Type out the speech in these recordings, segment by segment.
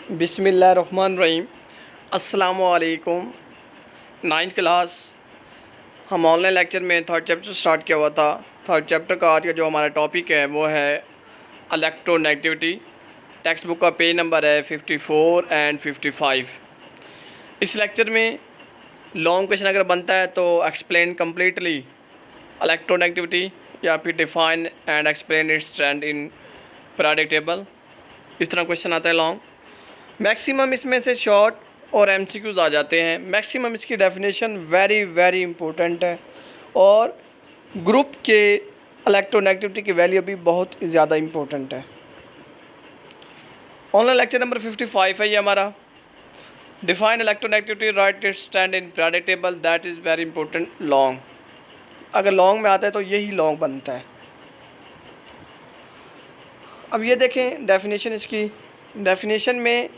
बिस्मिल्लाहिर्रहमानिर्रहीम। अस्सलामुअलैकुम। 9th class हम ऑनलाइन लेक्चर में थर्ड चैप्टर स्टार्ट किया हुआ था। थर्ड चैप्टर का आज का जो हमारा टॉपिक है वो है इलेक्ट्रोनेगेटिविटी। टेक्स्ट बुक का पेज नंबर है 54 एंड 55। इस लेक्चर में लॉन्ग क्वेश्चन अगर बनता है तो एक्सप्लेन कम्प्लीटली इलेक्ट्रोनेगेटिविटी या फिर define and explain it's trend in periodic table, इस तरह क्वेश्चन आता है लॉन्ग। मैक्सिमम इसमें से शॉर्ट और एमसीक्यूज़ आ जाते हैं। मैक्सिमम इसकी डेफिनेशन वेरी वेरी इंपॉर्टेंट है और ग्रुप के इलेक्ट्रोनेगेटिविटी की वैल्यू भी बहुत ज़्यादा इंपॉर्टेंट है। ऑनलाइन लेक्चर नंबर 55 है ये हमारा। Define electronegativity, right it's stand in periodic table, that is very important long. अगर लॉन्ग में आता है तो यही लॉन्ग बनता है। अब ये देखें डेफिनेशन इसकी। डेफिनेशन में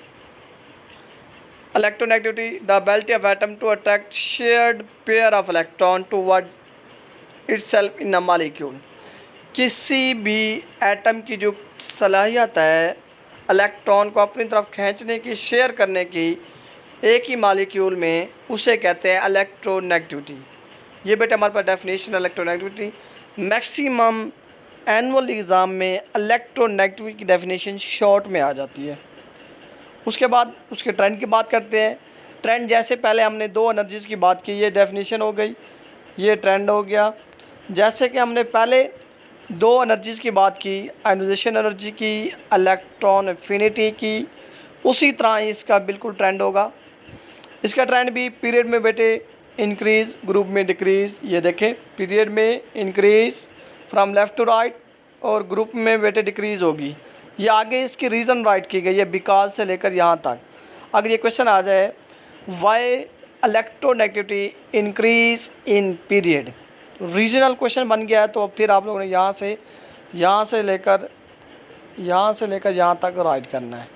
electronegativity, the ability of atom to attract shared pair of electron toward itself in a molecule। किसी भी एटम की जो सलाहियत है इलेक्ट्रॉन को अपनी तरफ खींचने की, शेयर करने की एक ही मॉलिक्यूल में, उसे कहते हैं इलेक्ट्रोनेगेटिविटी। ये बेटे हमारे पास definition electronegativity. Maximum annual exam में इलेक्ट्रोनेगेटिविटी की डेफिनेशन शॉर्ट में आ जाती है। उसके बाद उसके ट्रेंड की बात करते हैं। ट्रेंड जैसे पहले हमने दो एनर्जीज़ की बात की, ये डेफिनेशन हो गई, ये ट्रेंड हो गया। जैसे कि हमने पहले दो एनर्जीज़ की बात की, आयोनाइजेशन एनर्जी की, इलेक्ट्रॉन एफिनिटी की, उसी तरह इसका बिल्कुल ट्रेंड होगा। इसका ट्रेंड भी पीरियड में बेटे इंक्रीज़, ग्रुप में डिक्रीज़। ये देखें, पीरियड में increase from left to right और ग्रुप में बेटे डिक्रीज़ होगी। ये आगे इसकी रीज़न राइट की गई है, बिकॉज से लेकर यहाँ तक। अगर ये क्वेश्चन आ जाए why electronegativity increase in period, regional question बन गया है, तो फिर आप लोगों ने यहाँ से लेकर यहाँ तक राइट करना है।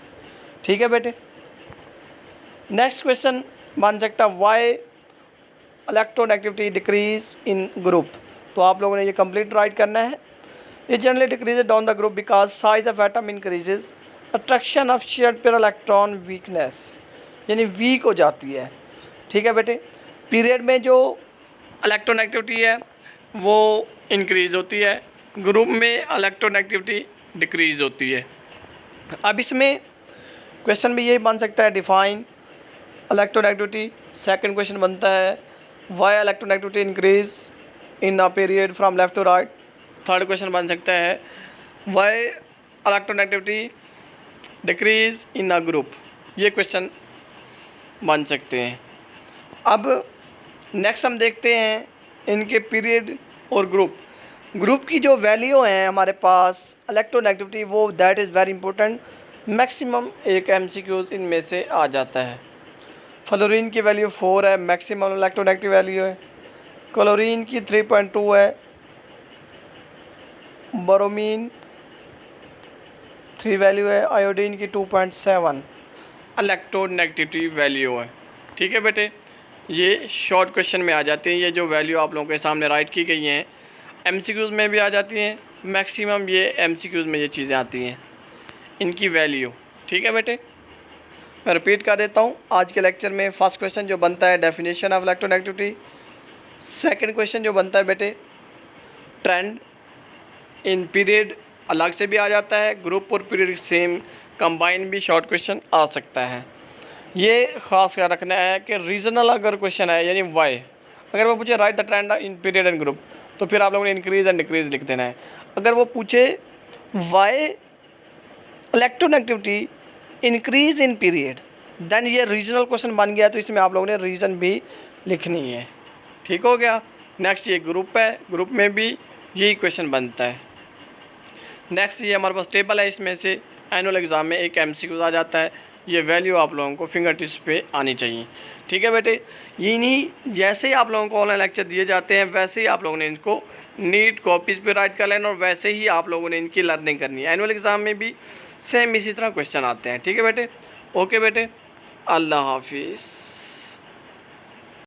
ठीक है बेटे। नेक्स्ट क्वेश्चन बन सकता है why electronegativity decrease in group, तो आप लोगों ने ये कंप्लीट राइट करना है। It generally decreases down the group because size of atom increases, attraction of shared pair electron weakness, यानी वीक हो जाती है। ठीक है बेटे। पीरियड में जो इलेक्ट्रोनेगेटिविटी है वो इंक्रीज़ होती है, ग्रुप में इलेक्ट्रोनेगेटिविटी डिक्रीज़ होती है। अब इसमें क्वेश्चन भी यही बन सकता है, डिफाइन इलेक्ट्रोनेगेटिविटी। सेकंड क्वेश्चन बनता है why electronegativity increase in a period from left to right. Third question बन सकता है why electronegativity decrease in a group. ये क्वेश्चन बन सकते हैं। अब नेक्स्ट हम देखते हैं इनके पीरियड और ग्रुप की जो वैल्यू है हमारे पास इलेक्ट्रोनेगेटिविटी, वो that is very important. Maximum एक एमसीक्यूज इनमें से आ जाता है। फ्लोरीन की वैल्यू 4 है, मैक्सिमम इलेक्ट्रोनेगेटिव वैल्यू है। क्लोरीन की 3.2 है, बोरोमीन 3 वैल्यू है, आयोडीन की 2.7 इलेक्ट्रोनेगेटिविटी वैल्यू है। ठीक है बेटे, ये शॉर्ट क्वेश्चन में आ जाती हैं। ये जो वैल्यू आप लोगों के सामने राइट की गई हैं एमसीक्यूज़ में भी आ जाती हैं। मैक्सिमम ये एमसीक्यूज़ में ये चीज़ें आती हैं, इनकी वैल्यू। ठीक है बेटे, मैं रिपीट कर देता हूँ। आज के लेक्चर में फर्स्ट क्वेश्चन जो बनता है definition of electronegativity. Second question जो बनता है बेटे ट्रेंड इन पीरियड, अलग से भी आ जाता है। ग्रुप और पीरियड सेम कंबाइन भी शॉर्ट क्वेश्चन आ सकता है। ये ख़ास कर रखना है कि रीजनल अगर क्वेश्चन है, यानी वाई, अगर वो पूछे right the trend in period and group, तो फिर आप लोगों ने इंक्रीज़ एंड डिक्रीज़ लिख देना है। अगर वो पूछे why electronegativity increase in period, then ये रीजनल क्वेश्चन बन गया, तो इसमें आप लोगों ने रीज़न भी लिखनी है। ठीक हो गया। नेक्स्ट ये ग्रुप है, ग्रुप में भी यही क्वेश्चन बनता है। नेक्स्ट ये हमारे पास टेबल है, इसमें से एनुअल एग्ज़ाम में एक एमसीक्यू आ जाता है। ये वैल्यू आप लोगों को फिंगर टिप्स पे आनी चाहिए। ठीक है बेटे, ये नहीं, जैसे ही आप लोगों को ऑनलाइन लेक्चर दिए जाते हैं वैसे ही आप लोगों ने इनको नीट कॉपीज़ पे राइट कर लेना और वैसे ही आप लोगों ने इनकी लर्निंग करनी है। एनुअल एग्ज़ाम में भी सेम इसी तरह क्वेश्चन आते हैं। ठीक है बेटे, ओके बेटे, अल्लाह हाफिज़।